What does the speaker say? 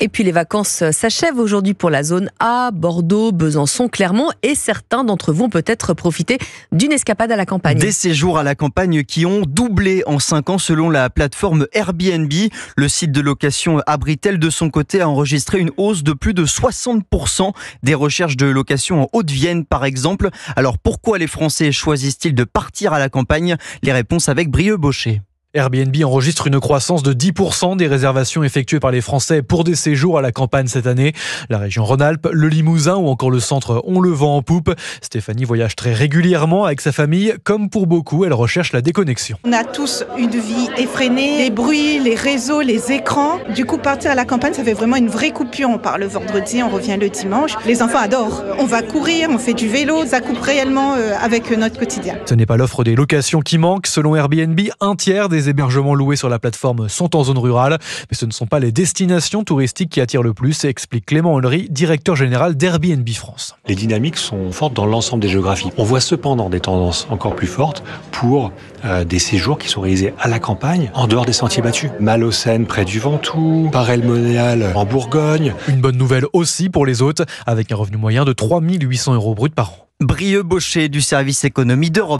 Et puis les vacances s'achèvent aujourd'hui pour la zone A, Bordeaux, Besançon, Clermont, et certains d'entre vous ont peut-être profité d'une escapade à la campagne. Des séjours à la campagne qui ont doublé en 5 ans selon la plateforme Airbnb. Le site de location Abritel de son côté a enregistré une hausse de plus de 60% des recherches de location en Haute-Vienne par exemple. Alors pourquoi les Français choisissent-ils de partir à la campagne? Les réponses avec Brieux-Baucher. Airbnb enregistre une croissance de 10% des réservations effectuées par les Français pour des séjours à la campagne cette année. La région Rhône-Alpes, le Limousin ou encore le centre ont le vent en poupe. Stéphanie voyage très régulièrement avec sa famille. Comme pour beaucoup, elle recherche la déconnexion. On a tous une vie effrénée, les bruits, les réseaux, les écrans. Du coup, partir à la campagne, ça fait vraiment une vraie coupure. On part le vendredi, on revient le dimanche. Les enfants adorent. On va courir, on fait du vélo. Ça coupe réellement avec notre quotidien. Ce n'est pas l'offre des locations qui manque. Selon Airbnb, un tiers des hébergements loués sur la plateforme sont en zone rurale. Mais ce ne sont pas les destinations touristiques qui attirent le plus, explique Clément Hollery, directeur général d'Airbnb France. Les dynamiques sont fortes dans l'ensemble des géographies. On voit cependant des tendances encore plus fortes pour des séjours qui sont réalisés à la campagne, en dehors des sentiers battus. Malaucène près du Ventoux, Paray-le-Monial en Bourgogne. Une bonne nouvelle aussi pour les hôtes, avec un revenu moyen de 3 800 € brut par an. Brieux-Baucher du service économie d'Europe.